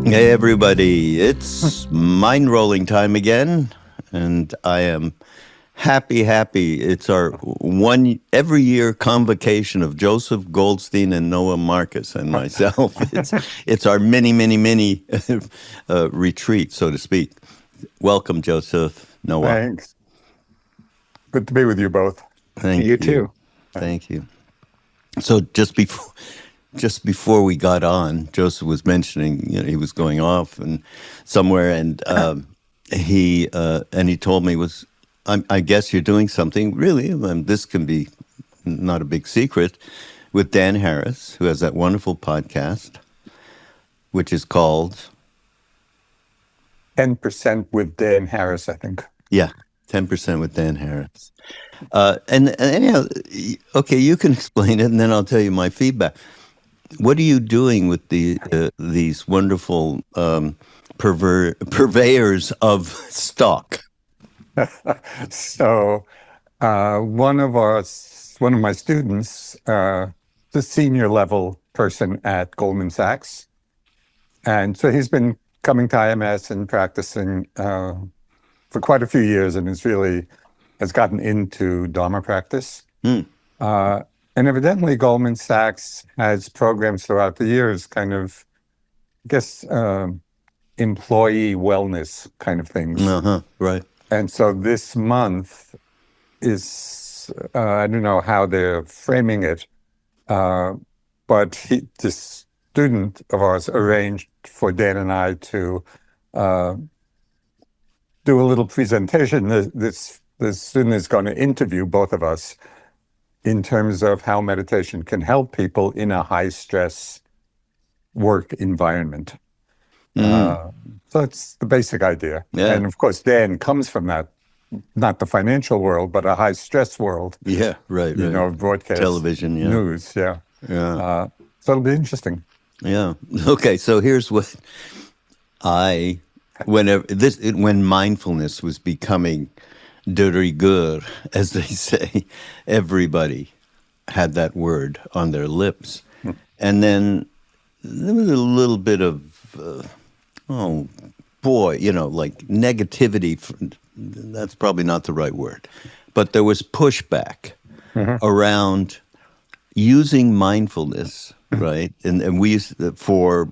Hey everybody, it's Mindrolling time again, and I am happy. It's our one every year convocation of Joseph Goldstein and Noah Markus and myself. It's our mini retreat, so to speak. Welcome, Joseph, Noah. Thanks. Good to be with you both. Thank You too. Thank you. So just before we got on, Joseph was mentioning, he was going off and somewhere, and he told me I guess you're doing something really. This can be not a big secret with Dan Harris, who has that wonderful podcast, which is called 10% with Dan Harris, I think. Yeah, 10% with Dan Harris. And anyhow, okay, you can explain it, and then I'll tell you my feedback. What are you doing with these wonderful purveyors of stock? So one of my students, the senior level person at Goldman Sachs, and so he's been coming to IMS and practicing for quite a few years, and has gotten into Dharma practice. And evidently, Goldman Sachs has programs throughout the years, kind of, I guess, employee wellness kind of things. Right. And so this month is, I don't know how they're framing it, but this student of ours arranged for Dan and I to do a little presentation. This student is going to interview both of us in terms of how meditation can help people in a high-stress work environment. So that's the basic idea. Yeah. And of course, Dan comes from that, not the financial world, but a high-stress world. Yeah, right. Broadcast, television, news, Yeah. So it'll be interesting. Yeah. Okay, so here's what when mindfulness was becoming de rigueur, as they say, everybody had that word on their lips. And then there was a little bit of, like negativity. That's probably not the right word. But there was pushback around using mindfulness, right? And we used for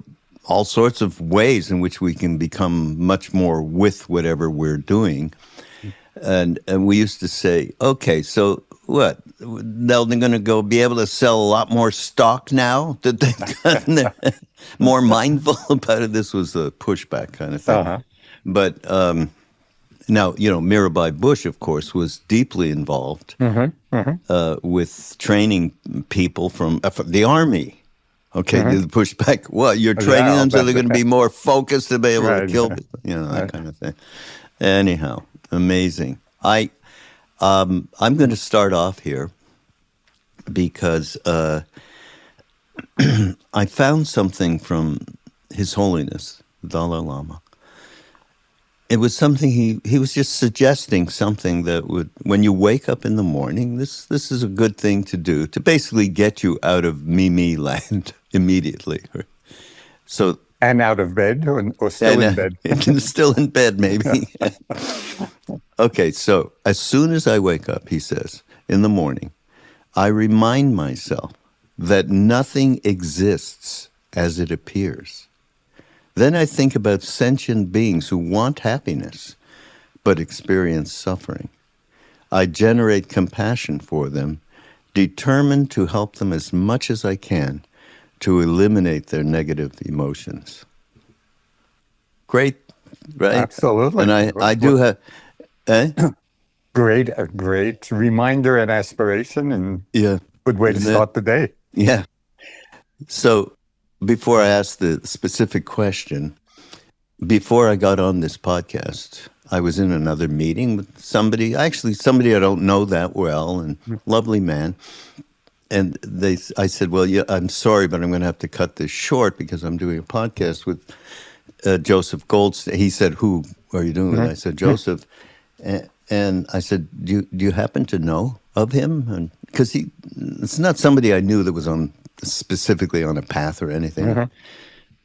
all sorts of ways in which we can become much more with whatever we're doing. And we used to say, okay, so what? They're going to be able to sell a lot more stock now that they've gotten more mindful about it. This was a pushback kind of thing. But now, Mirabai Bush, of course, was deeply involved with training people from the Army. Okay, the pushback. What, you're training them so they're going to be more focused to be able to kill people, that kind of thing. Anyhow. Amazing. I'm going to start off here because I found something from His Holiness, the Dalai Lama. It was something he was just suggesting something that would, when you wake up in the morning, this is a good thing to do to basically get you out of me land immediately. So. And out of bed or still in bed? Still in bed, maybe. Okay, so as soon as I wake up, he says, in the morning, I remind myself that nothing exists as it appears. Then I think about sentient beings who want happiness but experience suffering. I generate compassion for them, determined to help them as much as I can to eliminate their negative emotions. Great, right? Absolutely. And I do have... Great reminder and aspiration, and good way to start the day. Yeah. So before I ask the specific question, before I got on this podcast, I was in another meeting with somebody I don't know that well, and lovely man. And I said, well, I'm sorry, but I'm going to have to cut this short because I'm doing a podcast with Joseph Goldstein. He said, who are you doing with? I said, Joseph. And I said, do you happen to know of him? Because it's not somebody I knew that was specifically on a path or anything.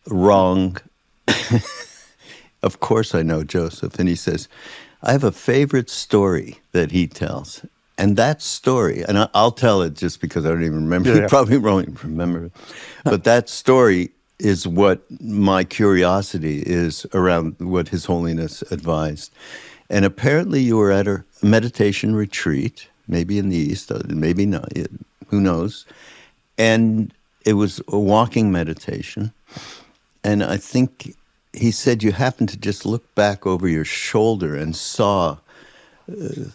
Wrong. Of course I know Joseph. And he says, I have a favorite story that he tells. And that story, and I'll tell it just because I don't even remember. Yeah, You yeah. probably won't remember it. But that story is what my curiosity is around what His Holiness advised. And apparently you were at a meditation retreat, maybe in the East, maybe not, who knows. And it was a walking meditation. And I think he said you happened to just look back over your shoulder and saw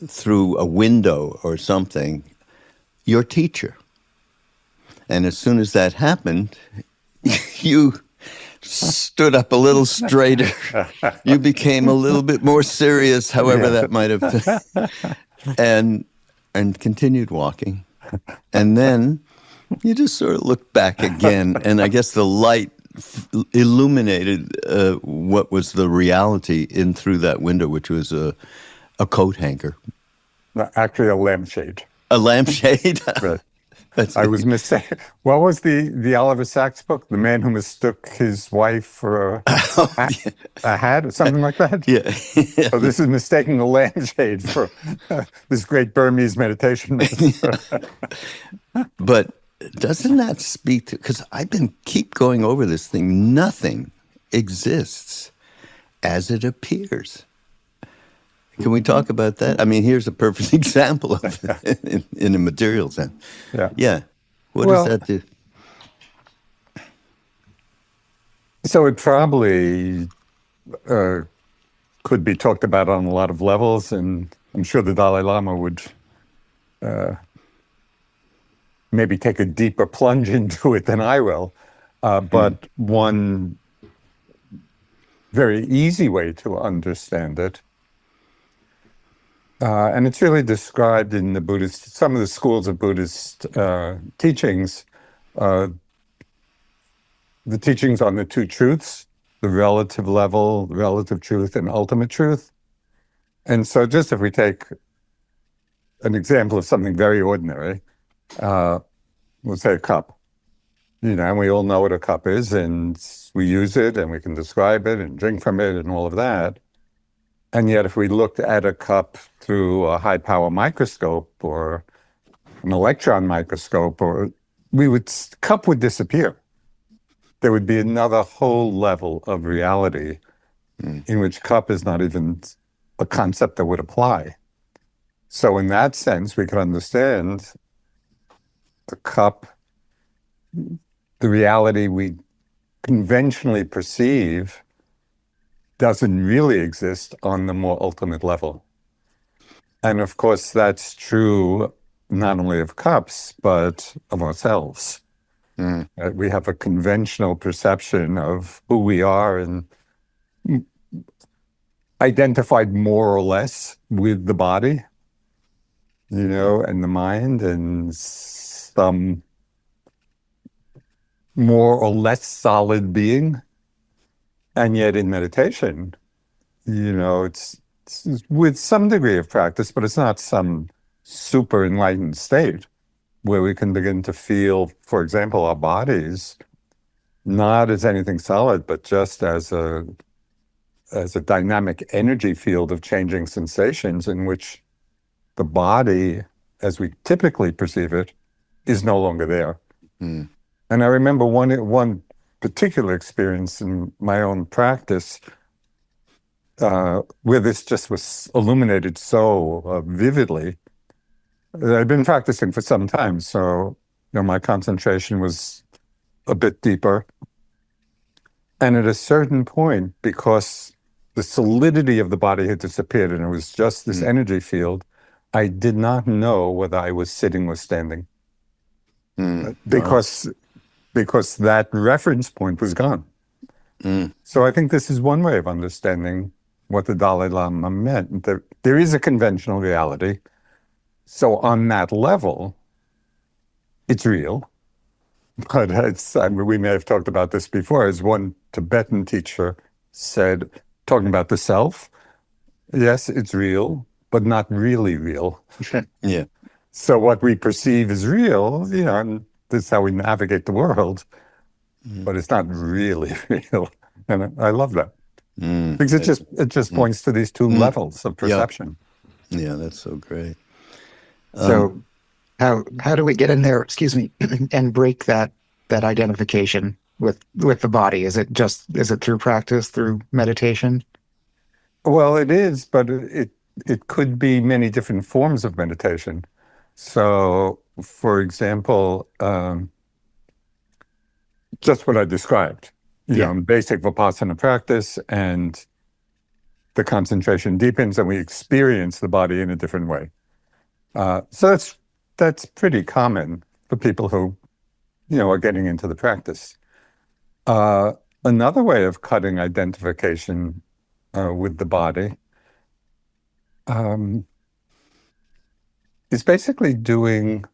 through a window or something your teacher. And as soon as that happened, you stood up a little straighter. You became a little bit more serious, however that might have been, and continued walking. And then you just sort of looked back again, and I guess the light illuminated what was the reality in through that window, which was a coat hanger. Actually, a lampshade. A lampshade? Right. I was mistaken. What was the Oliver Sacks book? The Man Who Mistook His Wife for a hat or something like that? Yeah. So this is mistaking a lampshade for this great Burmese meditation. But doesn't that speak to, because I've been keep going over this thing, nothing exists as it appears. Can we talk about that? I mean, here's a perfect example of it in a material sense. Yeah. Yeah. What does that do? So it probably could be talked about on a lot of levels, and I'm sure the Dalai Lama would maybe take a deeper plunge into it than I will. But one very easy way to understand it, and it's really described in the Buddhist, some of the schools of Buddhist teachings, the teachings on the two truths, the relative level, relative truth, and ultimate truth. And so just if we take an example of something very ordinary, let's say a cup, and we all know what a cup is, and we use it, and we can describe it and drink from it and all of that. And yet, if we looked at a cup through a high-power microscope or an electron microscope, cup would disappear. There would be another whole level of reality in which cup is not even a concept that would apply. So in that sense, we could understand the cup, the reality we conventionally perceive doesn't really exist on the more ultimate level. And of course, that's true not only of cups, but of ourselves. We have a conventional perception of who we are and identified more or less with the body, and the mind, and some more or less solid being. And yet in meditation, it's with some degree of practice, but it's not some super enlightened state where we can begin to feel, for example, our bodies not as anything solid, but just as a dynamic energy field of changing sensations in which the body, as we typically perceive it, is no longer there. And I remember one particular experience in my own practice where this just was illuminated so vividly. I'd been practicing for some time, so my concentration was a bit deeper. And at a certain point, because the solidity of the body had disappeared and it was just this energy field, I did not know whether I was sitting or standing. Because that reference point was gone. So I think this is one way of understanding what the Dalai Lama meant. There is a conventional reality. So on that level, it's real. But we may have talked about this before, as one Tibetan teacher said, talking about the self, yes, it's real, but not really real. Yeah. So what we perceive is real, and this is how we navigate the world, but it's not really real. And I love that Mm. because it just points to these two levels of Yeah. perception. Yeah, that's so great. So how do we get in there, excuse me, and break that identification with the body? Is it through practice, through meditation? Well, it is, but it could be many different forms of meditation. So, for example, just what I described, Yeah. basic Vipassana practice, and the concentration deepens, and we experience the body in a different way. So that's pretty common for people who, are getting into the practice. Another way of cutting identification with the body is basically doing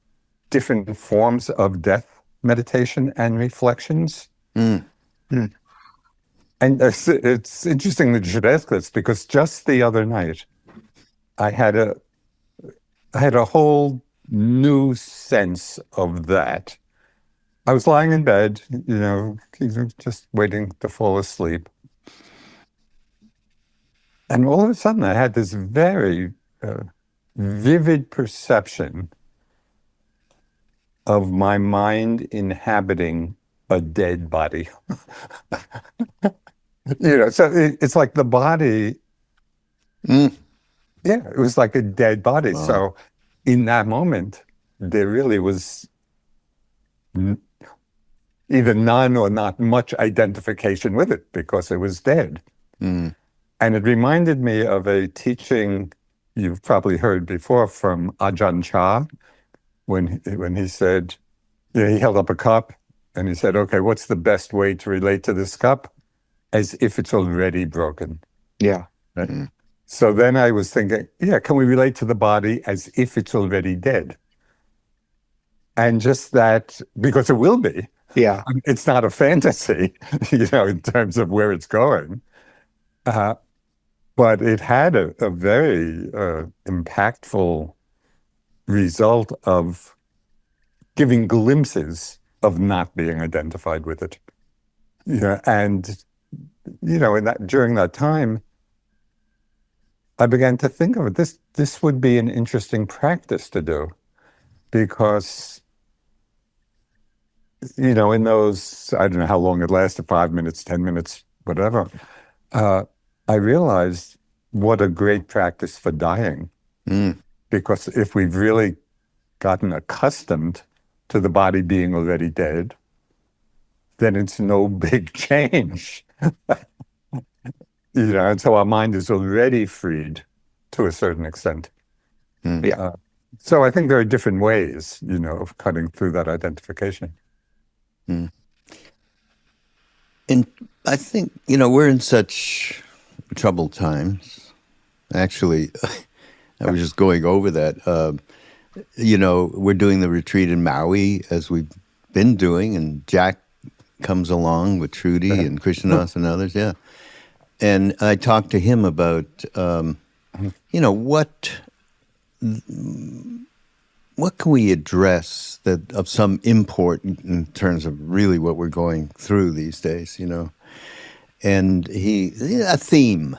different forms of death meditation and reflections. Mm. Mm. And it's interesting that you should ask this, because just the other night, I had a whole new sense of that. I was lying in bed, just waiting to fall asleep. And all of a sudden, I had this very vivid perception of my mind inhabiting a dead body. So it's like the body, Mm. yeah, it was like a dead body. Wow. So in that moment, there really was either none or not much identification with it, because it was dead. Mm. And it reminded me of a teaching you've probably heard before from Ajahn Chah, when he said, he held up a cup and he said, okay, what's the best way to relate to this cup? As if it's already broken. Yeah. Right? Mm. So then I was thinking, can we relate to the body as if it's already dead? And just that, because it will be. Yeah. It's not a fantasy, in terms of where it's going. But it had a very impactful result of giving glimpses of not being identified with it. And during that time, I began to think of it. This would be an interesting practice to do, because in those, I don't know how long it lasted, 5 minutes, 10 minutes, whatever, I realized what a great practice for dying. Mm. Because if we've really gotten accustomed to the body being already dead, then it's no big change. And so our mind is already freed to a certain extent. Mm. Yeah. So I think there are different ways, of cutting through that identification. Mm. And I think, we're in such troubled times. Actually, I was just going over that. We're doing the retreat in Maui, as we've been doing, and Jack comes along with Trudy and Krishnadas and others, yeah. And I talked to him about, what can we address that of some import in terms of really what we're going through these days, And a theme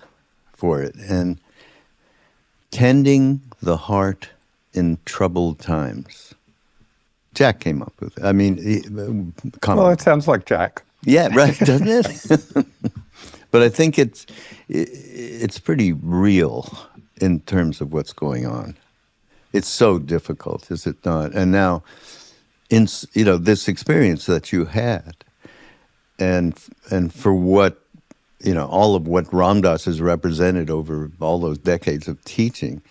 for it, and tending the heart in troubled times. Jack came up with it. I mean, well, it sounds like Jack. Yeah, right, doesn't it? But I think it's pretty real in terms of what's going on. It's so difficult, is it not? And now, this experience that you had, and for what, all of what Ram Dass has represented over all those decades of teaching,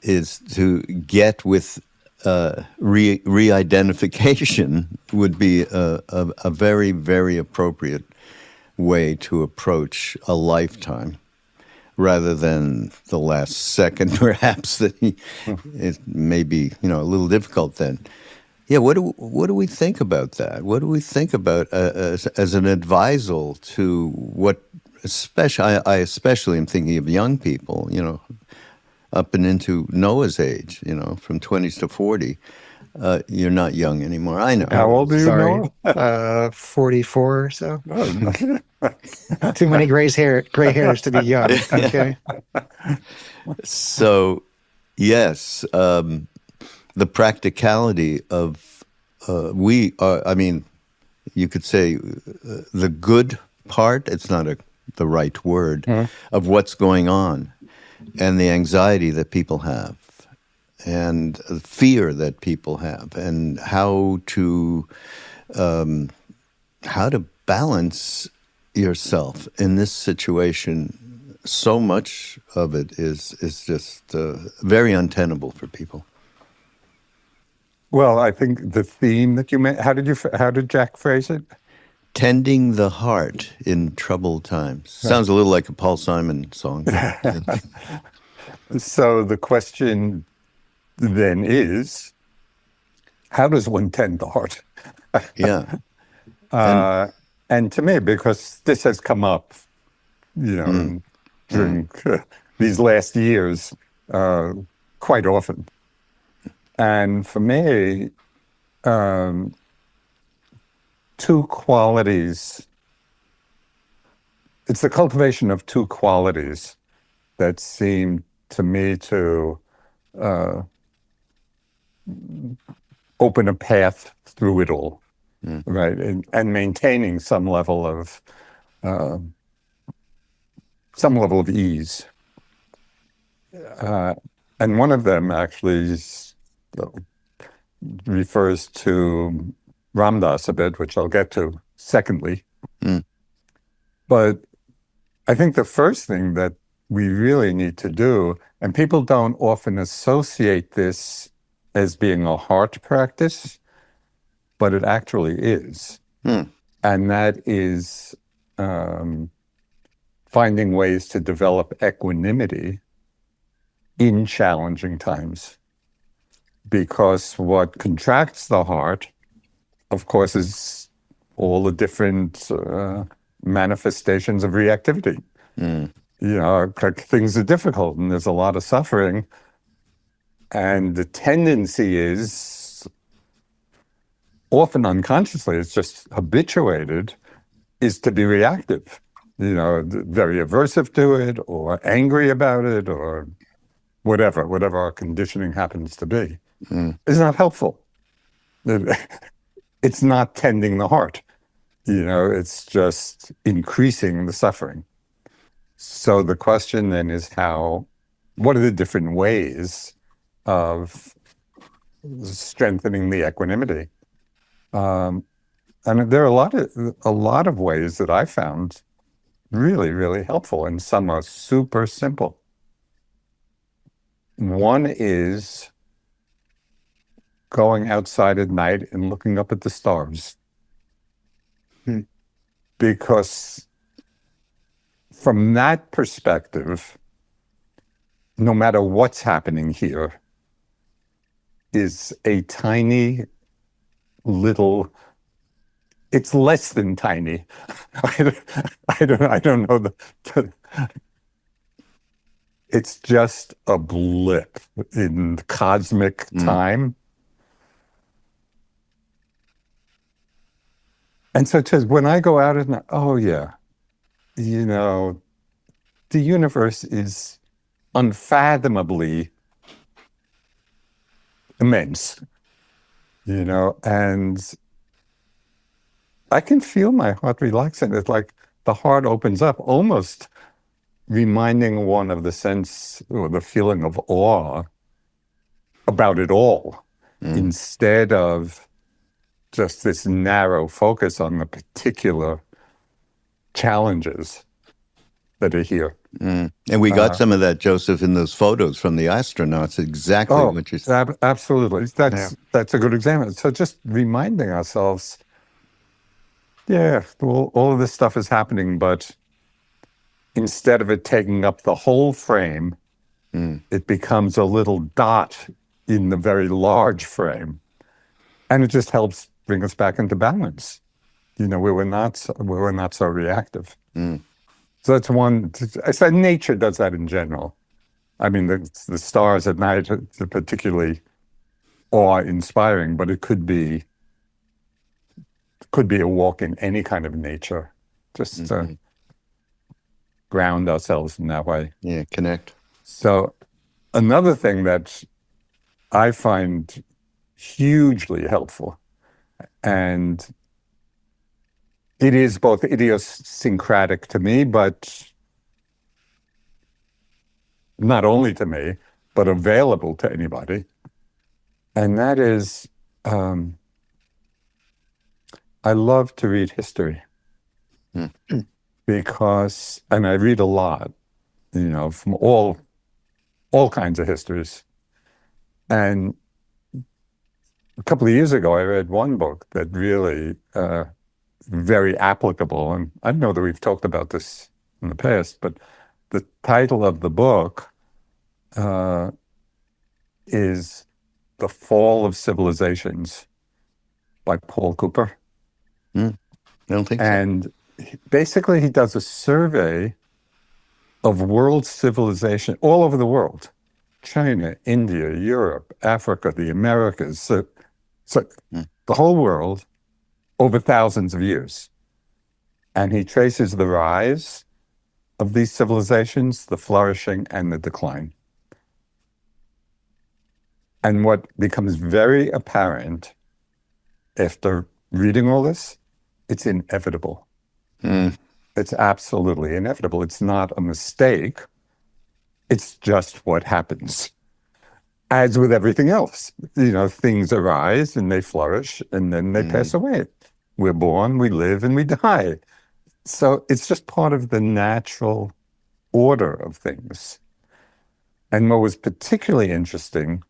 is to get with re-identification would be a very, very appropriate way to approach a lifetime, rather than the last second, perhaps, that it may be, a little difficult then. Yeah, what do we think about that? What do we think about as an advisal to what, I especially am thinking of young people, up and into Noah's age, from 20s to 40. You're not young anymore. I know. How old are you, Sorry. Noah? 44 or so. Oh, Too many gray hairs to be young. Okay. So, yes, the practicality of we are. I mean, you could say the good part. It's not the right word of what's going on, and the anxiety that people have, and the fear that people have, and how to balance yourself in this situation. So much of it is just very untenable for people. well, I think the theme that you meant. How did Jack phrase it? Tending the heart in troubled times. Sounds a little like a Paul Simon song. So the question then is, how does one tend the heart? Yeah. And to me, because this has come up, during these last years quite often. And for me, two qualities, it's the cultivation of two qualities that seem to me to open a path through it all, right? And maintaining some level of ease. And one of them actually refers to Ram Dass a bit, which I'll get to secondly. But I think the first thing that we really need to do, and people don't often associate this as being a heart practice, but it actually is. And that is finding ways to develop equanimity in challenging times. Because what contracts the heart, of course, is all the different manifestations of reactivity. Things are difficult and there's a lot of suffering. And the tendency is, often unconsciously, it's just habituated, is to be reactive. Very aversive to it, or angry about it, or whatever our conditioning happens to be. Is not helpful. It's not tending the heart. It's just increasing the suffering. So the question then is what are the different ways of strengthening the equanimity? And there are a lot of ways that I found really, really helpful, and some are super simple. One is going outside at night and looking up at the stars. Because from that perspective, no matter what's happening here, is a tiny little, it's less than tiny. I don't know it's just a blip in cosmic time. And so it says, when I go out at night, oh yeah, the universe is unfathomably immense, and I can feel my heart relaxing. It's like the heart opens up, almost reminding one of the sense or the feeling of awe about it all, instead of just this narrow focus on the particular challenges that are here. And we got some of that, Joseph, in those photos from the astronauts, exactly what you're saying. Absolutely. That's a good example. So just reminding ourselves, all of this stuff is happening, but instead of it taking up the whole frame, it becomes a little dot in the very large frame. And it just helps bring us back into balance, where we're not so reactive. So that's one. I said nature does that in general. I mean, the stars at night are particularly awe-inspiring, but it could be a walk in any kind of nature, just to ground ourselves in that way. Yeah, connect. So another thing that I find hugely helpful, and it is both idiosyncratic to me, but not only to me, but available to anybody, and that is, I love to read history. Because, and I read a lot, from all kinds of histories. And a couple of years ago, I read one book that really very applicable. And I know that we've talked about this in the past, but the title of the book is The Fall of Civilizations by Paul Cooper. I don't think so. And basically, he does a survey of world civilization all over the world. China, India, Europe, Africa, the Americas. So the whole world over thousands of years. And he traces the rise of these civilizations, the flourishing and the decline. And what becomes very apparent after reading all this, it's inevitable. It's absolutely inevitable. It's not a mistake. It's just what happens. As with everything else, things arise and they flourish and then they pass away. We're born, we live, and we die. So it's just part of the natural order of things. And what was particularly interesting,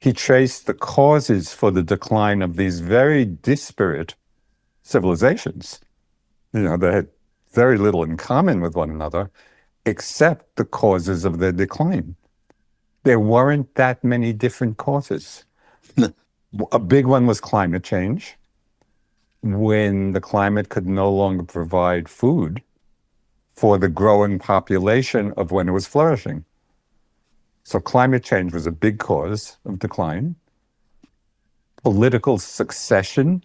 he traced the causes for the decline of these very disparate civilizations. They had very little in common with one another, except the causes of their decline. There weren't that many different causes. A big one was climate change, when the climate could no longer provide food for the growing population of when it was flourishing. So climate change was a big cause of decline. Political succession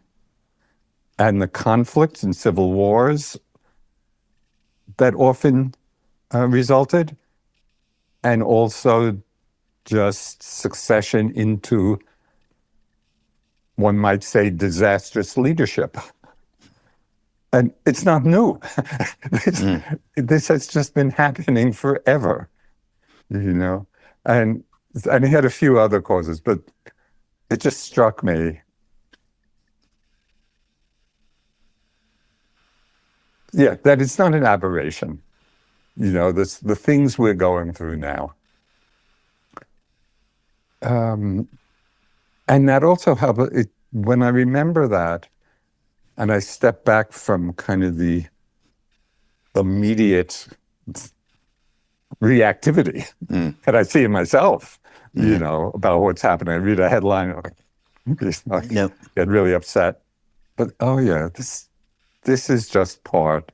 and the conflicts and civil wars that often resulted, and also just succession into, one might say, disastrous leadership. And it's not new. This has just been happening forever, And he had a few other causes, but it just struck me. Yeah, that it's not an aberration. The things we're going through now. And that also helped. When I remember that, and I step back from kind of the immediate reactivity that I see in myself, about what's happening. I read a headline, get really upset. But this is just part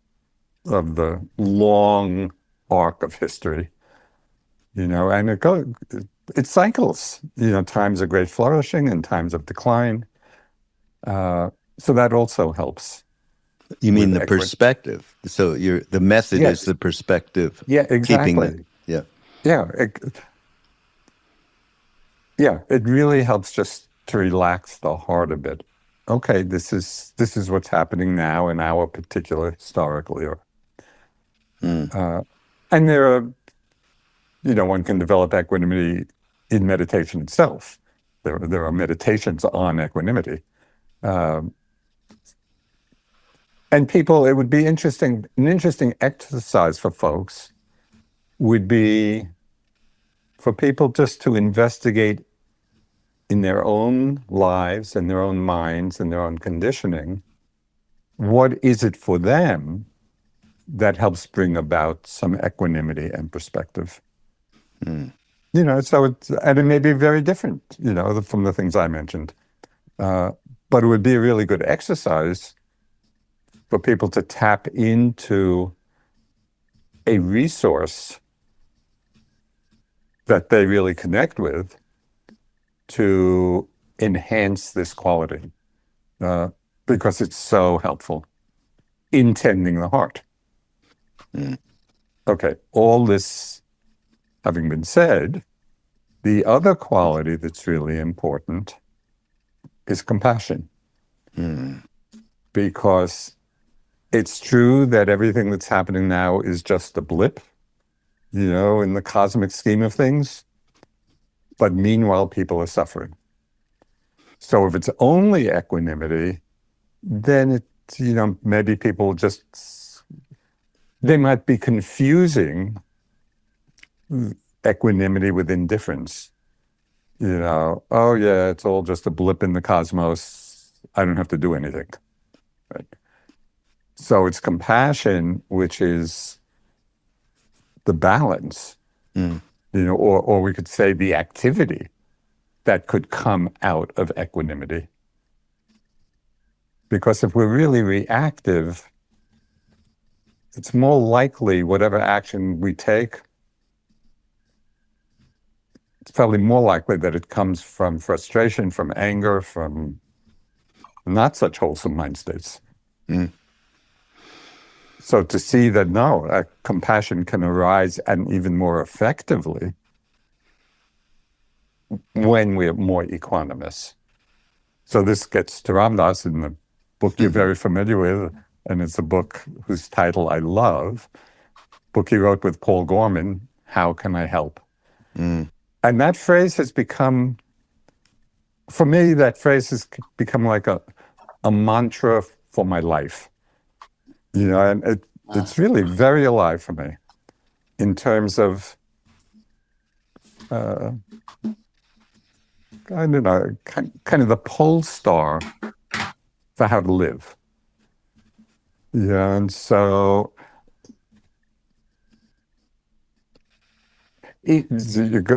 of the long arc of history, and it cycles, times of great flourishing and times of decline. So that also helps. You mean the perspective? So the method is the perspective. Yeah, exactly. It really helps just to relax the heart a bit. Okay, this is what's happening now in our particular historical era. And there are, one can develop equanimity in meditation itself. There are meditations on equanimity. And people, it would be an interesting exercise for folks would be for people just to investigate in their own lives and their own minds and their own conditioning, what is it for them that helps bring about some equanimity and perspective? So and it may be very different, from the things I mentioned. But it would be a really good exercise for people to tap into a resource that they really connect with, to enhance this quality because it's so helpful in tending the heart. Okay, all this having been said, the other quality that's really important is compassion. Because it's true that everything that's happening now is just a blip, in the cosmic scheme of things. But meanwhile, people are suffering. So if it's only equanimity, then it's, maybe people they might be confusing equanimity with indifference. Oh yeah, it's all just a blip in the cosmos. I don't have to do anything. Right? So it's compassion, which is the balance, or we could say the activity that could come out of equanimity. Because if we're really reactive, it's more likely whatever action we take, it's probably more likely that it comes from frustration, from anger, from not such wholesome mind states. So to see that, no, compassion can arise and even more effectively when we're more equanimous. So this gets to Ram Dass in the book you're very familiar with, and it's a book whose title I love, book he wrote with Paul Gorman, How Can I Help? And that phrase has become, for me, that phrase has become like a mantra for my life. And it's really very alive for me in terms of, I don't know, kind of the pole star for how to live. And so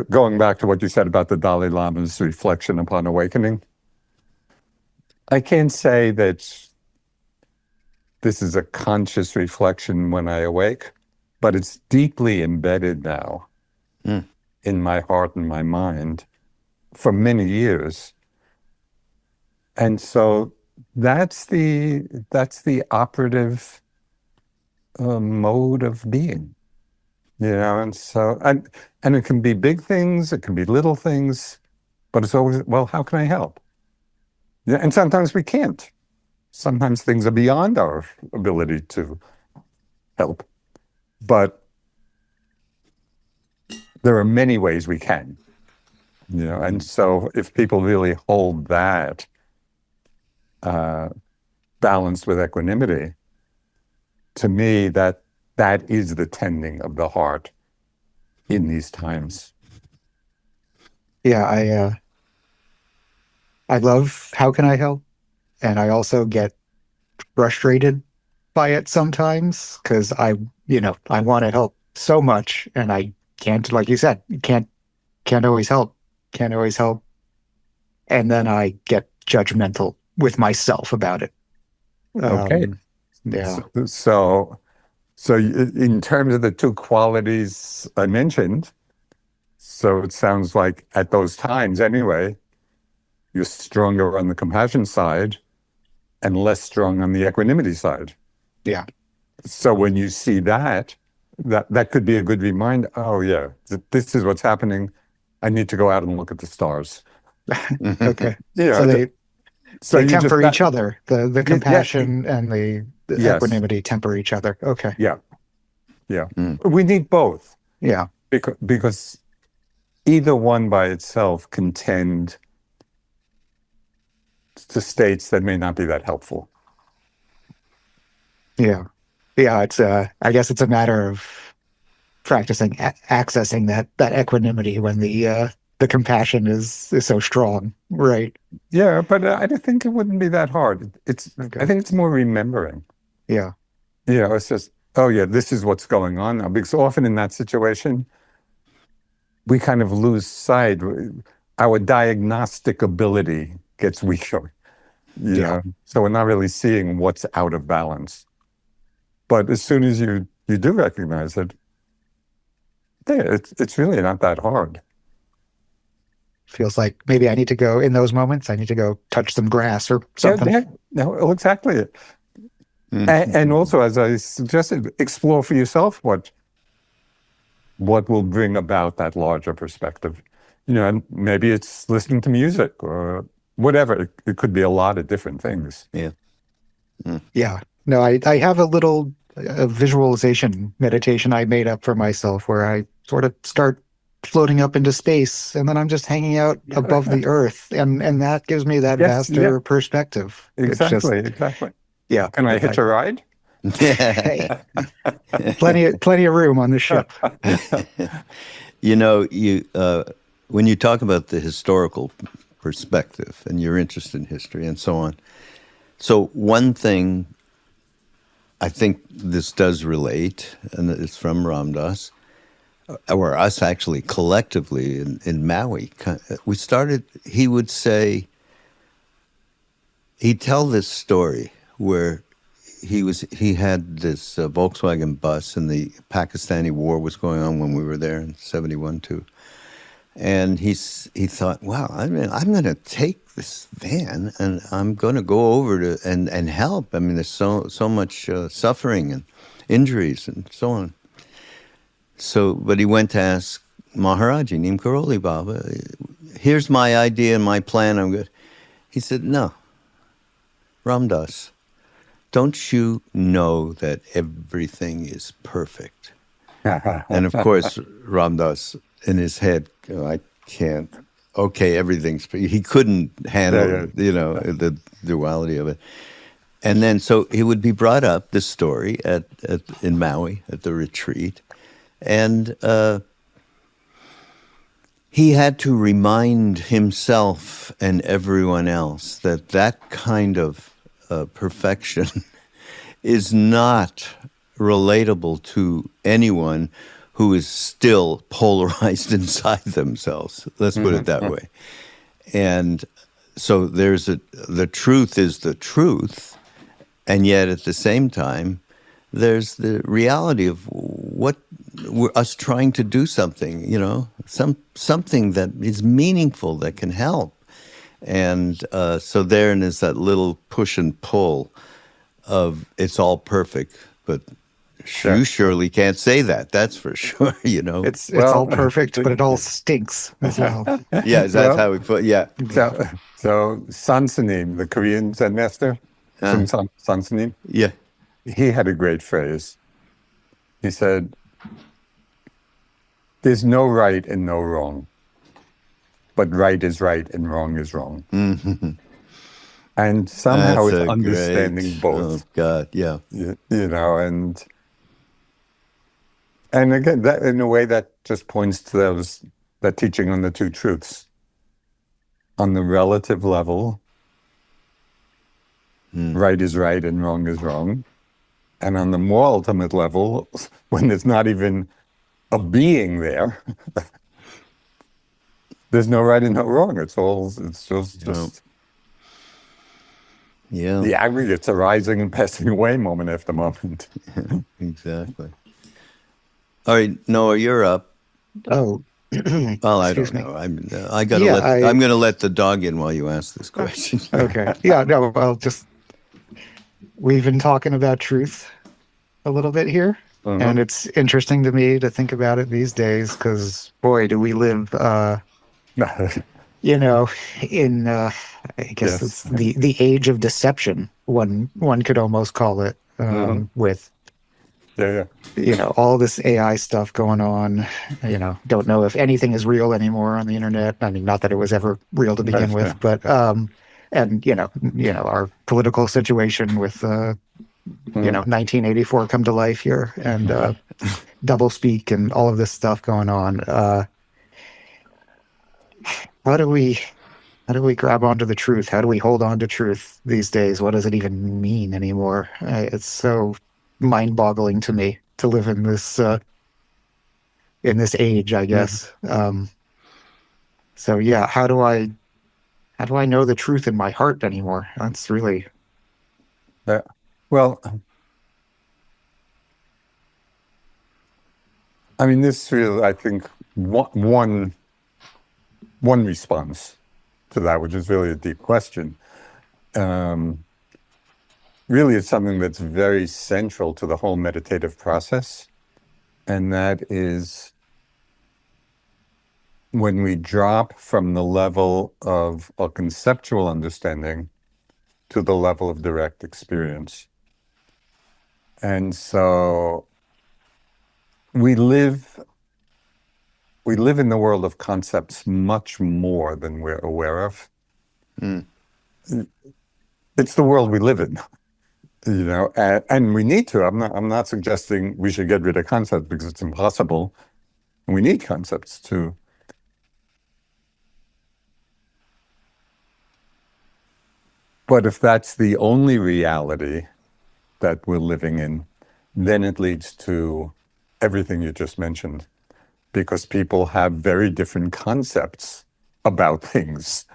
going back to what you said about the Dalai Lama's reflection upon awakening, I can't say that this is a conscious reflection when I awake, but it's deeply embedded now in my heart and my mind for many years. And so that's the operative mode of being, and so, and it can be big things, it can be little things, but it's always, well, how can I help? Yeah, and sometimes we can't. Sometimes things are beyond our ability to help. But there are many ways we can, and so if people really hold that balanced with equanimity, to me, that is the tending of the heart in these times. Yeah, I love How Can I Help? And I also get frustrated by it sometimes because I want to help so much and I can't, like you said, can't always help, can't always help. And then I get judgmental with myself about it. Okay. Yeah. So in terms of the two qualities I mentioned, so it sounds like at those times anyway, you're stronger on the compassion side and less strong on the equanimity side. Yeah. So when you see that could be a good reminder, oh yeah, this is what's happening. I need to go out and look at the stars. Okay. Yeah. So they temper each other. The compassion and the yes. equanimity temper each other. Okay. Yeah. We need both. Yeah. Because either one by itself can tend to states that may not be that helpful. Yeah. It's I guess it's a matter of practicing accessing that equanimity when the compassion is so strong, right? Yeah, but I think it wouldn't be that hard. I think it's more remembering. Yeah. It's just, oh yeah, this is what's going on now. Because often in that situation, we kind of lose sight. Our diagnostic ability gets weaker. So we're not really seeing what's out of balance. But as soon as you do recognize it, it's really not that hard. feels like maybe I need to go in those moments. I need to go touch some grass or something. No, exactly. And also, as I suggested, explore for yourself what will bring about that larger perspective. And maybe it's listening to music or whatever. It could be a lot of different things. Yeah. Yeah. No, I have a little visualization meditation I made up for myself where I sort of start floating up into space and then I'm just hanging out above the earth. And that gives me that vaster perspective. Exactly. Yeah. Can I hitch a ride? Hey, plenty of room on the ship. When you talk about the historical perspective and you're interested in history and so on. So one thing I think this does relate, and it's from Ram Dass, or us actually collectively in Maui. We started, he would say, he'd tell this story where he had this Volkswagen bus and the Pakistani war was going on when we were there in 71 too. And he thought, wow, I'm going to take this van and I'm going to go over to and help. I mean, there's so much suffering and injuries and so on. So, but he went to ask Maharaji, Neem Karoli Baba, here's my idea and my plan. I'm good. He said, no, Ram Dass, don't you know that everything is perfect? And of course, Ram Dass in his head, I can't. Okay, he couldn't handle, the duality of it. And then, so he would be brought up this story in Maui at the retreat, and he had to remind himself and everyone else that kind of perfection is not relatable to anyone who is still polarized inside themselves. Let's put it that way. And so the truth is the truth, and yet at the same time, there's the reality of us trying to do something, something that is meaningful, that can help. And so therein is that little push and pull of it's all perfect, but you surely can't say that. That's for sure. It's all perfect, but it all stinks as well. Yeah, that's how we put. Yeah. So Sansanim, the Korean Zen master, Sansanim. Yeah. He had a great phrase. He said, "There's no right and no wrong, but right is right and wrong is wrong." Mm-hmm. And somehow it's understanding both. Oh God, yeah. And again, that in a way that just points to that teaching on the two truths. On the relative level, right is right and wrong is wrong. And on the more ultimate level, when there's not even a being there, there's no right and no wrong. It's just the aggregates arising and passing away moment after moment. Exactly. All right, Noah, you're up. Oh, well, I don't know. I'm going to let the dog in while you ask this question. Okay. Yeah. No. Well, we've been talking about truth a little bit here, and it's interesting to me to think about it these days because, boy, do we live, in I guess it's the age of deception. One could almost call it with. All this AI stuff going on, don't know if anything is real anymore on the internet. I mean, not that it was ever real to begin with, but, and, our political situation with, 1984 come to life here and, doublespeak and all of this stuff going on. How do we grab onto the truth? How do we hold on to truth these days? What does it even mean anymore? It's so mind-boggling to me to live in this age, I guess. So yeah, how do I know the truth in my heart anymore? That's really well. I mean, this really, I think one one response to that, which is really a deep question. Really, it's something that's very central to the whole meditative process. And that is when we drop from the level of a conceptual understanding to the level of direct experience. And so we live in the world of concepts much more than we're aware of. It's the world we live in, and we need to. I'm not suggesting we should get rid of concepts because it's impossible. We need concepts too. But if that's the only reality that we're living in, then it leads to everything you just mentioned, because people have very different concepts about things,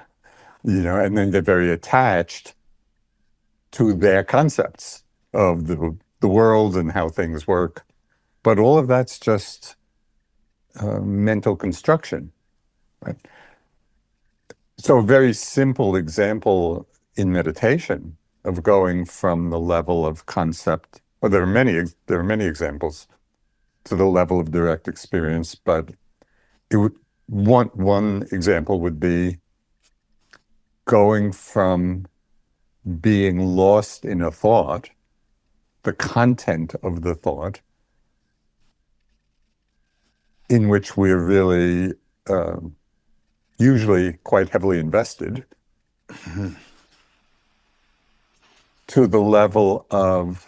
and then they're very attached to their concepts of the world and how things work. But all of that's just mental construction, right? So a very simple example in meditation of going from the level of concept, well, there are many examples, to the level of direct experience, but one example would be going from being lost in a thought, the content of the thought, in which we're really usually quite heavily invested, to the level of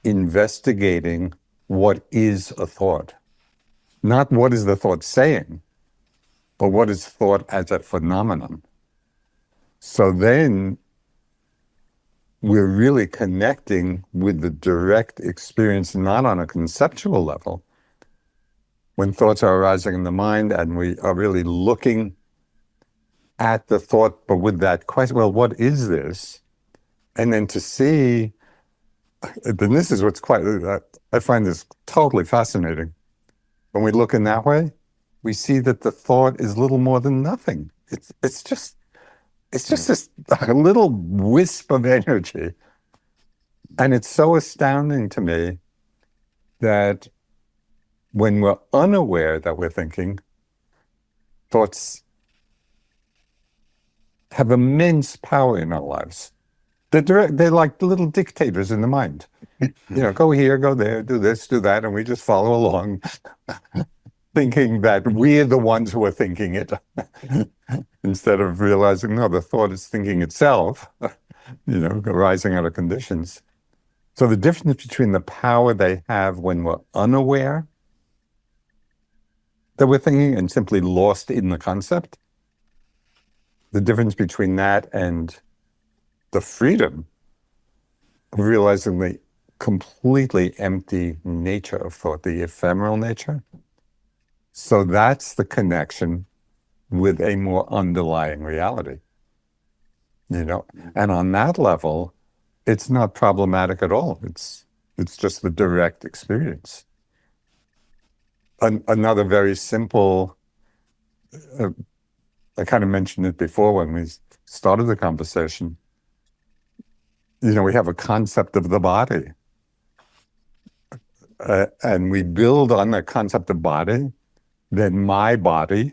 investigating what is a thought. Not what is the thought saying, but what is thought as a phenomenon. So then we're really connecting with the direct experience, not on a conceptual level. When thoughts are arising in the mind and we are really looking at the thought, but with that question, well, what is this? And then to see, then this is what's I find this totally fascinating. When we look in that way, we see that the thought is little more than nothing. It's just this little wisp of energy. And it's so astounding to me that when we're unaware that we're thinking, thoughts have immense power in our lives. They're like little dictators in the mind. Go here, go there, do this, do that, and we just follow along, thinking that we're the ones who are thinking it, instead of realizing, no, the thought is thinking itself, arising out of conditions. So the difference between the power they have when we're unaware that we're thinking and simply lost in the concept, the difference between that and the freedom of realizing the completely empty nature of thought, the ephemeral nature. So that's the connection with a more underlying reality, and on that level, it's not problematic at all. It's just the direct experience. Another very simple, I kind of mentioned it before when we started the conversation. We have a concept of the body, and we build on the concept of body, then my body,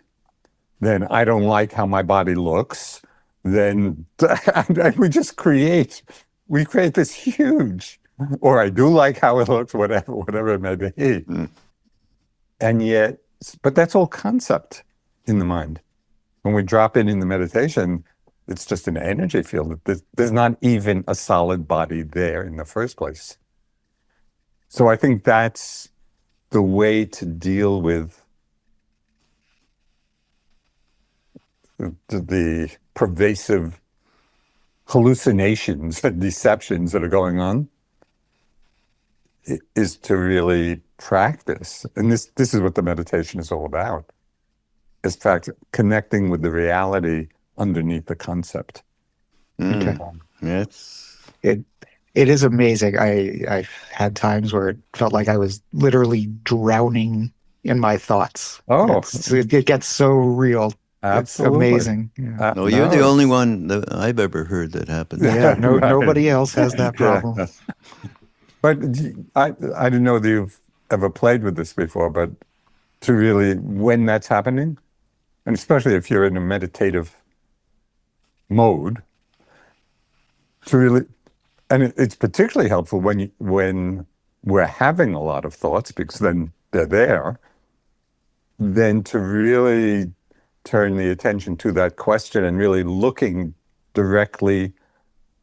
then I don't like how my body looks, then and we just create this huge, or I do like how it looks, whatever it may be. And yet, but that's all concept in the mind. When we drop in the meditation, it's just an energy field. There's not even a solid body there in the first place. So I think that's the way to deal with the pervasive hallucinations and deceptions that are going on, is to really practice. And this is what the meditation is all about. Is fact connecting with the reality underneath the concept. Okay. It is amazing. I've had times where it felt like I was literally drowning in my thoughts. Oh, It gets so real. It's absolutely. amazing. Yeah. No, you're the No, only it's- one that I've ever heard that happened. Yeah, no, right. nobody else has that Yeah. problem. But I didn't know that you've ever played with this before, but to really, when that's happening, and especially if you're in a meditative mode, to really, and it's particularly helpful when we're having a lot of thoughts, because then they're there, then to really turn the attention to that question and really looking directly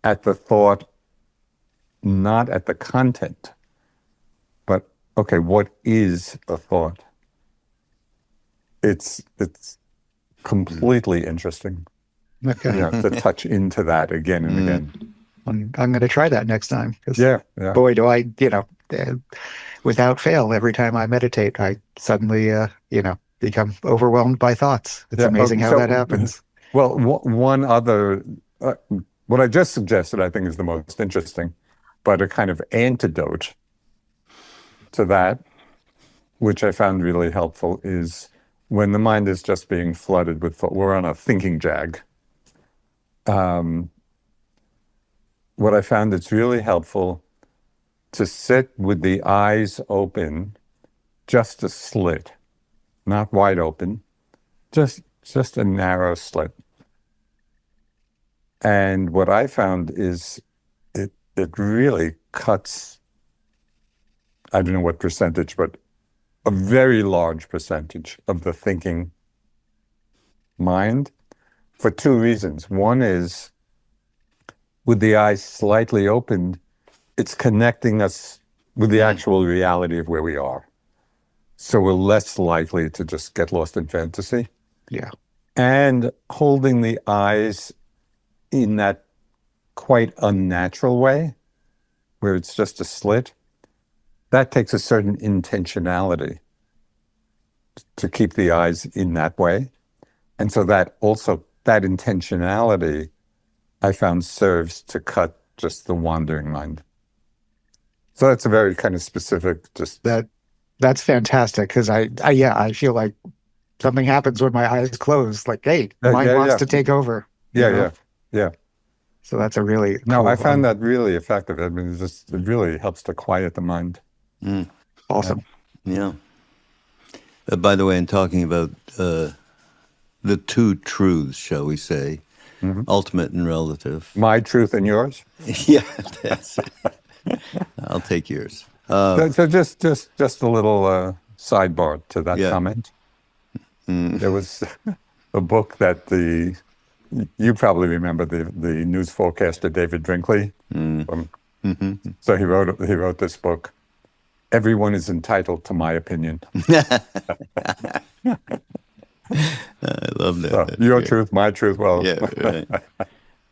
at the thought, not at the content, but okay, what is a thought? It's completely interesting, Okay. to touch into that again and again. I'm going to try that next time. 'Cause Yeah. boy, do I, without fail, every time I meditate, I suddenly, become overwhelmed by thoughts. It's Yeah, amazing how so- that happens. Well, one other, what I just suggested, I think is the most interesting, but a kind of antidote to that, which I found really helpful, is when the mind is just being flooded with thought. We're on a thinking jag. What I found it's really helpful to sit with the eyes open, just a slit, not wide open, just a narrow slit. And what I found is it really cuts, I don't know what percentage, but a very large percentage of the thinking mind, for two reasons. One is, with the eyes slightly opened, it's connecting us with the actual reality of where we are. So we're less likely to just get lost in fantasy. Yeah. And holding the eyes in that quite unnatural way, where it's just a slit, that takes a certain intentionality to keep the eyes in that way. And so that intentionality, I found, serves to cut just the wandering mind. So that's a very kind of specific, just That's fantastic, because I feel like something happens when my eyes close. Like, hey, mine wants to take over. Yeah. So that's a really No, cool, I found that really effective. I mean, it really helps to quiet the mind. awesome. Yeah. By the way, in talking about the two truths, shall we say, ultimate and relative. My truth and yours. Yeah, that's it. I'll take yours. So just a little sidebar to that Yeah. comment. There was a book that you probably remember, the news forecaster David Brinkley. So he wrote this book. Everyone is entitled to my opinion. I love that. So, That's your great. truth, my truth. Well, Yeah, right.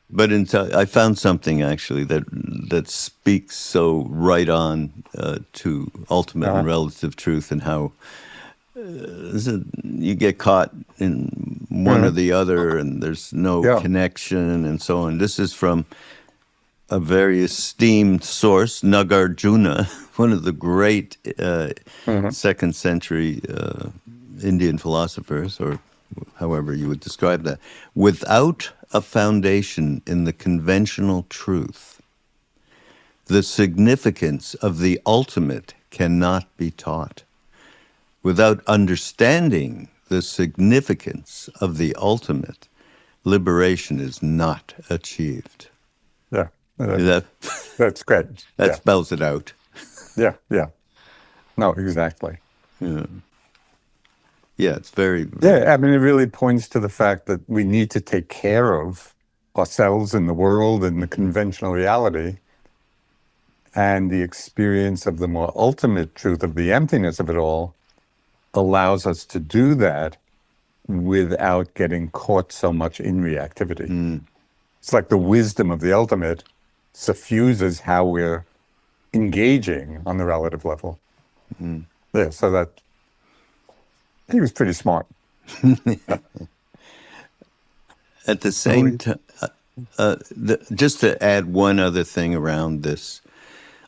But I found something actually that speaks so right on to ultimate and relative truth, and how you get caught in one or the other, and there's no connection, and so on. This is from a very esteemed source, Nagarjuna, one of the great second century Indian philosophers, or however you would describe that. Without a foundation in the conventional truth, the significance of the ultimate cannot be taught. Without understanding the significance of the ultimate, liberation is not achieved. Yeah. That's great. That spells it out. Yeah. No, exactly. Yeah, it's very... Yeah, I mean, it really points to the fact that we need to take care of ourselves and the world and the conventional reality, and the experience of the more ultimate truth of the emptiness of it all allows us to do that without getting caught so much in reactivity. It's like the wisdom of the ultimate suffuses how we're engaging on the relative level. Yeah, so that he was pretty smart. At the same time, just to add one other thing around this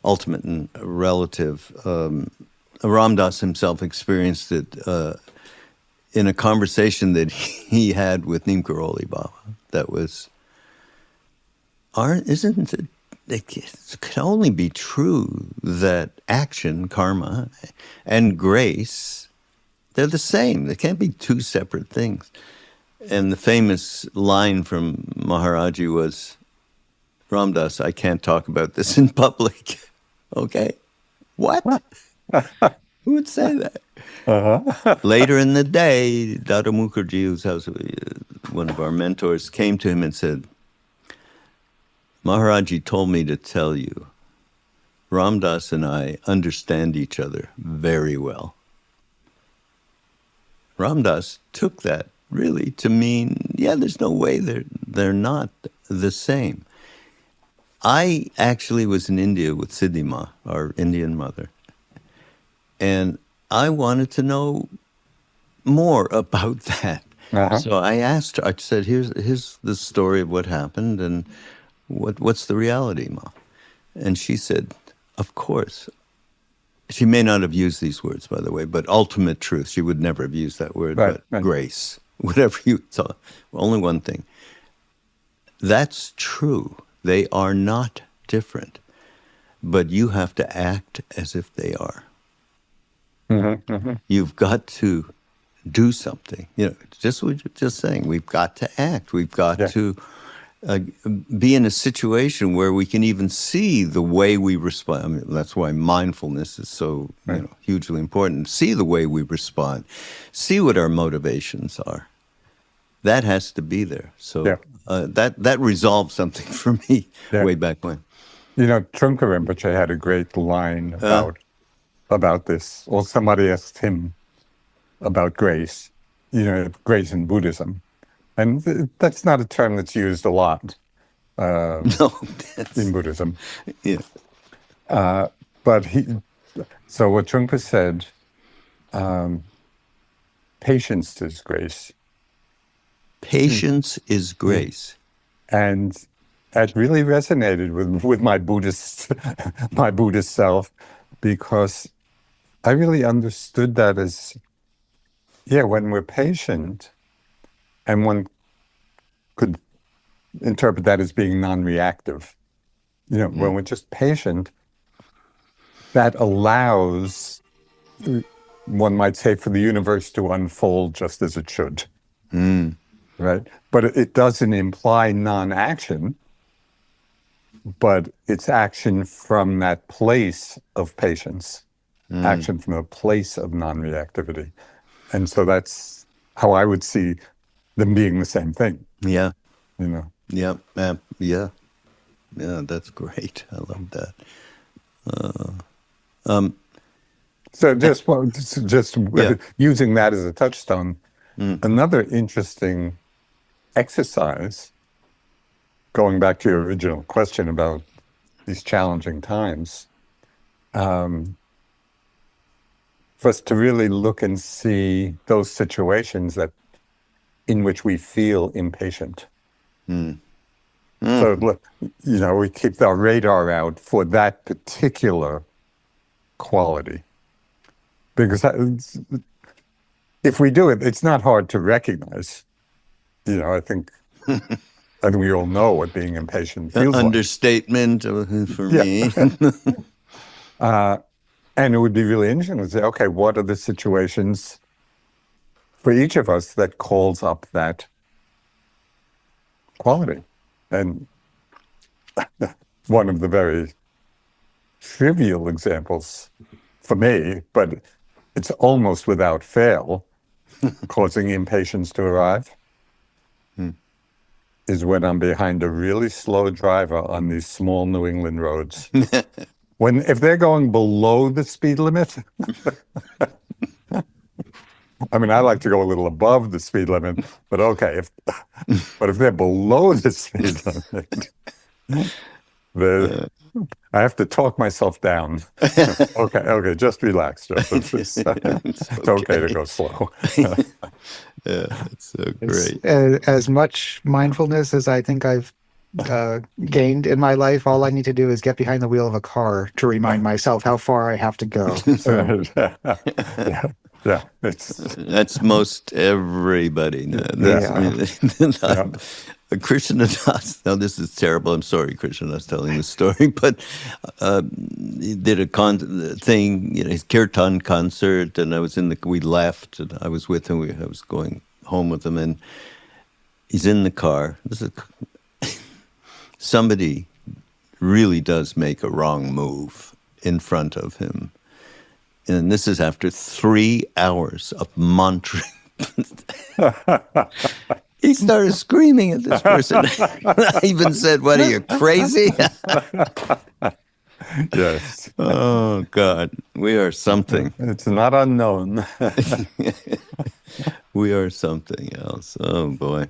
ultimate and relative, Ram Dass himself experienced it in a conversation that he had with Neem Karoli Baba. That was, isn't it? It can only be true that action, karma, and grace, they're the same. They can't be two separate things. And the famous line from Maharaji was, Ram Dass, I can't talk about this in public. Okay. What? Who would say that? Later in the day, Dada Mukherjee, who's one of our mentors, came to him and said, Maharaji told me to tell you, Ram Dass and I understand each other very well. Ram Dass took that really to mean, yeah, there's no way they're not the same. I actually was in India with Siddhima, our Indian mother, and I wanted to know more about that. So I asked her, I said, here's the story of what happened, and what's the reality, Ma? And she said, of course. She may not have used these words, by the way, but ultimate truth. She would never have used that word, but grace, whatever you saw. Only one thing. That's true. They are not different, but you have to act as if they are. You've got to do something. Just what you're just saying. We've got to act. We've got to be in a situation where we can even see the way we respond. I mean, that's why mindfulness is so hugely important. See the way we respond. See what our motivations are. That has to be there. So that resolved something for me way back when. Trungpa Rinpoche had a great line about this. Or somebody asked him about grace, grace in Buddhism. And that's not a term that's used a lot in Buddhism. Yeah. But so what Trungpa said, patience is grace. Patience is grace. And that really resonated with my Buddhist self, because I really understood that as, when we're patient, and one could interpret that as being non-reactive. When we're just patient, that allows, one might say, for the universe to unfold just as it should. Right? But it doesn't imply non-action, but it's action from that place of patience, action from a place of non-reactivity. And so that's how I would see them being the same thing. Yeah. Yeah, that's great. I love that. So just using that as a touchstone, another interesting exercise, going back to your original question about these challenging times, for us to really look and see those situations in which we feel impatient. So, look, we keep our radar out for that particular quality. Because if we do it, it's not hard to recognize. I think we all know what being impatient feels like. Understatement for me. And it would be really interesting to say, okay, what are the situations for each of us that calls up that quality? And one of the very trivial examples for me, but it's almost without fail, causing impatience to arrive, is when I'm behind a really slow driver on these small New England roads. If they're going below the speed limit, I mean, I like to go a little above the speed limit, but okay. But if they're below the speed limit, I have to talk myself down. Okay, just relax, Joseph. It's okay to go slow. It's so great. As much mindfulness as I think I've gained in my life. All I need to do is get behind the wheel of a car to remind myself how far I have to go. So, yeah. That's most everybody. No, that's, yeah. Krishnadas. Now this is terrible. I'm sorry, Krishnadas, telling this story, but he did a thing, his kirtan concert, and I was we left, and I was with him. I was going home with him, and he's in the car. Somebody really does make a wrong move in front of him. And this is after 3 hours of mantra. He started screaming at this person. I even said, "What are you, crazy?" Yes. Oh, God. We are something. It's not unknown. We are something else. Oh, boy.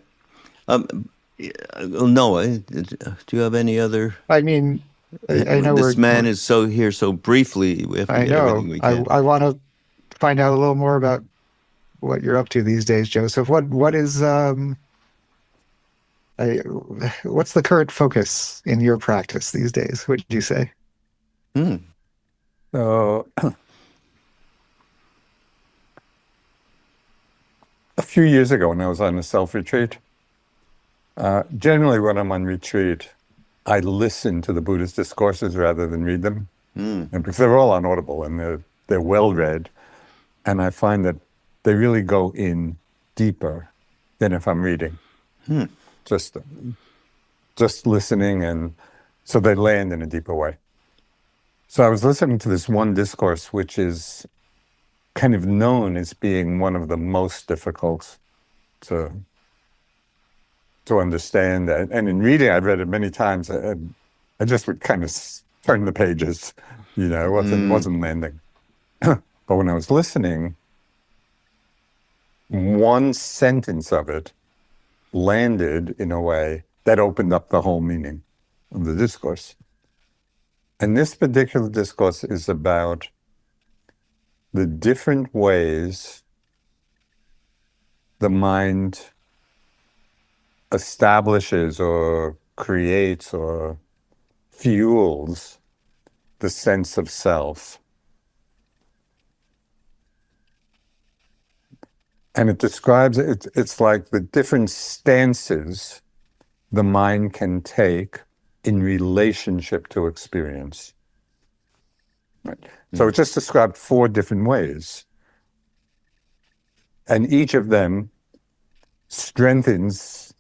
Noah, do you have any other? I mean, I know This man is so briefly. We have to I get know. everything we can. I want to find out a little more about what you're up to these days, Joseph. What is what's the current focus in your practice these days? What did you say? So, a few years ago when I was on a self-retreat, generally when I'm on retreat, I listen to the Buddhist discourses rather than read them. And because they're all on Audible and they're well read. And I find that they really go in deeper than if I'm reading. Just listening, and so they land in a deeper way. So I was listening to this one discourse, which is kind of known as being one of the most difficult to understand. And in reading, I've read it many times, and I just would kind of turn the pages, it wasn't landing. But when I was listening, one sentence of it landed in a way that opened up the whole meaning of the discourse. And this particular discourse is about the different ways the mind establishes or creates or fuels the sense of self. And it describes, it's like the different stances the mind can take in relationship to experience. Right? So it just described 4 different ways. And each of them strengthens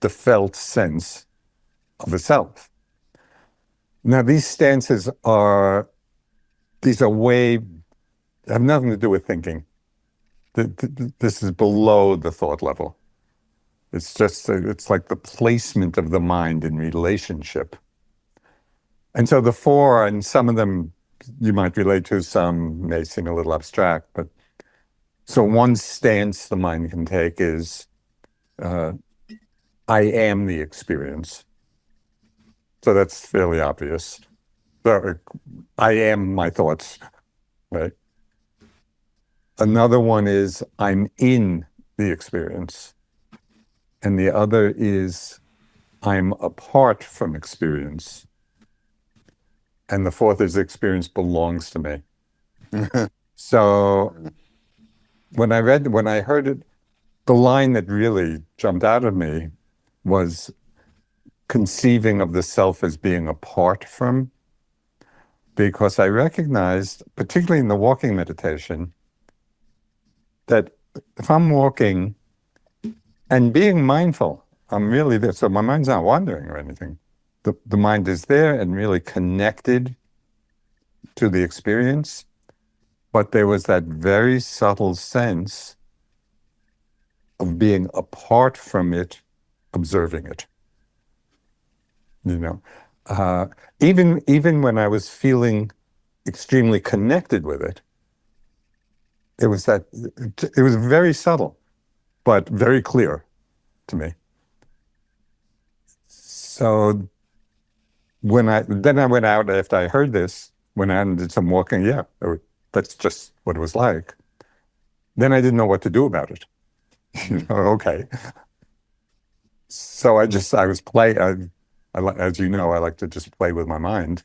the felt sense of the self. Now, these stances have nothing to do with thinking. This is below the thought level. It's just, it's like the placement of the mind in relationship. And so the 4, and some of them you might relate to, some may seem a little abstract, but so one stance the mind can take is, I am the experience. So that's fairly obvious. So I am my thoughts, right? Another one is, I'm in the experience. And the other is, I'm apart from experience. And the 4th is, experience belongs to me. So when I heard it, the line that really jumped out of me was conceiving of the self as being apart from, because I recognized, particularly in the walking meditation, that if I'm walking and being mindful, I'm really there. So my mind's not wandering or anything. The mind is there and really connected to the experience. But there was that very subtle sense of being apart from it, observing it. Even when I was feeling extremely connected with it, it was very subtle, but very clear to me. So then I went out after I heard this, went out and did some walking. Yeah, that's just what it was like. Then I didn't know what to do about it. Okay. So I as you know, I like to just play with my mind.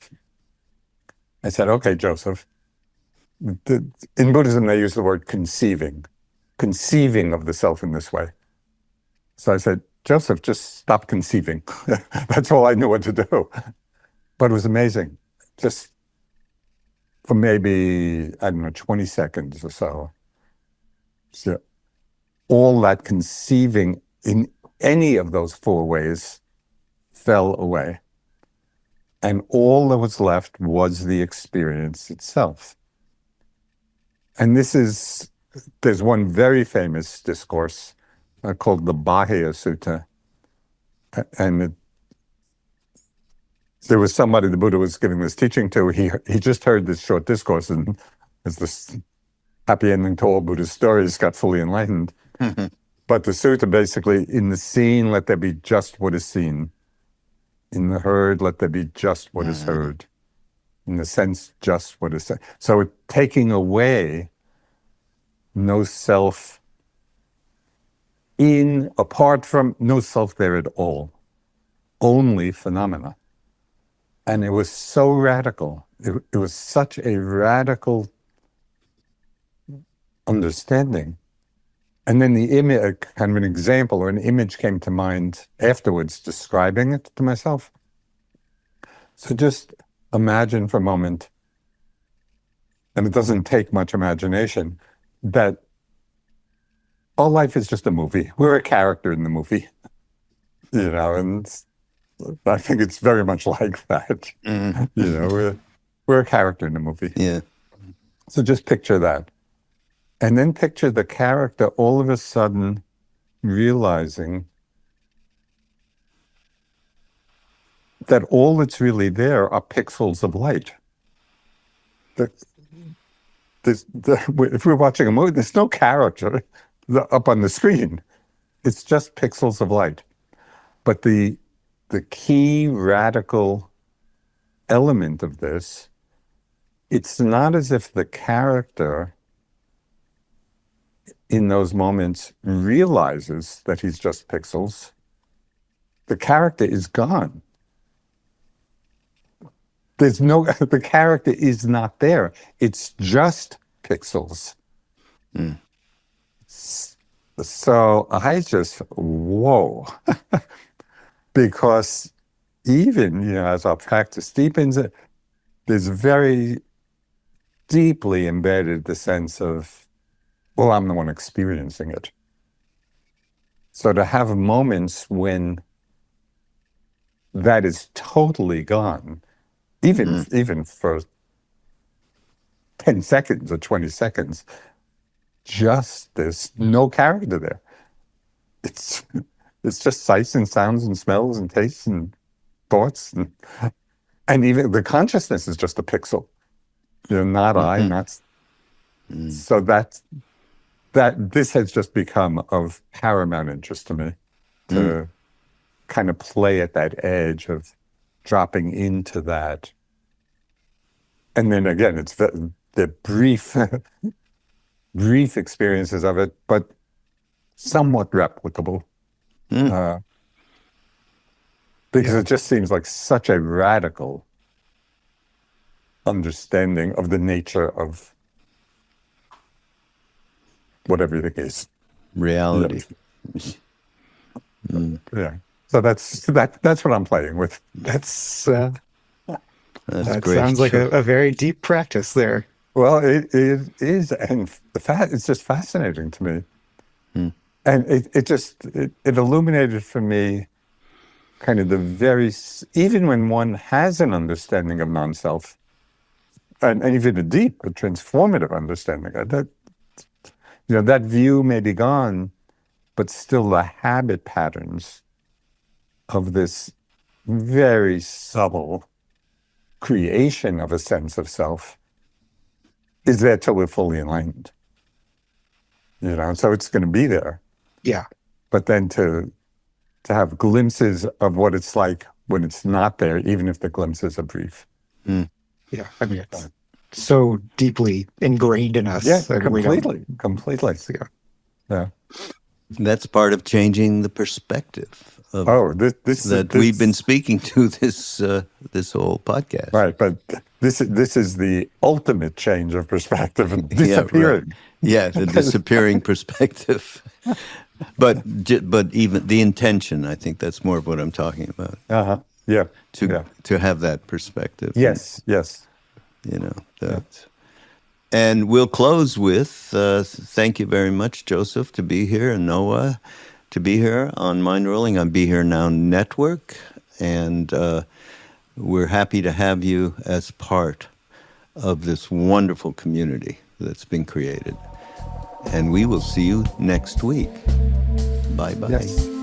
I said, okay, Joseph, in Buddhism, they use the word conceiving of the self in this way. So I said, Joseph, just stop conceiving. That's all I knew what to do. But it was amazing. Just for maybe, I don't know, 20 seconds or so. So all that conceiving in any of those four ways fell away. And all that was left was the experience itself. And there's one very famous discourse called the Bahaya Sutta. And there was somebody the Buddha was giving this teaching to. He just heard this short discourse, and as this happy ending to all Buddhist stories, got fully enlightened. But the sutta basically, in the seen, let there be just what is seen. In the heard, let there be just what is heard. In the sense, just what is said. So taking away no self apart from no self there at all, only phenomena. And it was so radical. It was such a radical understanding. And then the image, kind of an example or an image came to mind afterwards, describing it to myself. So just imagine for a moment, and it doesn't take much imagination, that all life is just a movie. We're a character in the movie, and I think it's very much like that. We're a character in the movie. Yeah. So just picture that. And then picture the character all of a sudden realizing that all that's really there are pixels of light. If we're watching a movie, there's no character up on the screen. It's just pixels of light. But the key radical element of this, it's not as if the character in those moments realizes that he's just pixels. The character is gone. The character is not there. It's just pixels. So I just, whoa. Because even, as our practice deepens, there's very deeply embedded the sense of, well, I'm the one experiencing it. So to have moments when that is totally gone, even for 10 seconds or 20 seconds, just there's no character there. It's just sights and sounds and smells and tastes and thoughts, and even the consciousness is just a pixel. Not I, not. So that this has just become of paramount interest to me, to kind of play at that edge of dropping into that. And then again, it's the brief experiences of it, but somewhat replicable. Because it just seems like such a radical understanding of the nature of what everything is. Reality. Yeah. So that's what I'm playing with. That That's great. sounds like a very deep practice there. Well, it is, and it's just fascinating to me. And it illuminated for me kind of even when one has an understanding of non-self, and even a transformative understanding, that view may be gone, but still the habit patterns of this very subtle creation of a sense of self is there till we're fully enlightened. So it's going to be there. Yeah. But then to have glimpses of what it's like when it's not there, even if the glimpses are brief. Yeah. I mean, it's so deeply ingrained in us. Yeah, that we don't- completely. Yeah. Yeah. That's part of changing the perspective of Oh, that we've been speaking to this whole podcast. right, but this is the ultimate change of perspective and Yeah, right. disappearing. Yeah, the disappearing perspective. But even the intention, I think that's more of what I'm talking about. Uh-huh. Yeah. To have that perspective. Yes. Yes. You know that. And we'll close with thank you very much, Joseph, to be here, and Noah to be here on Mindrolling on Be Here Now Network. And we're happy to have you as part of this wonderful community that's been created. And we will see you next week. Bye-bye. Yes.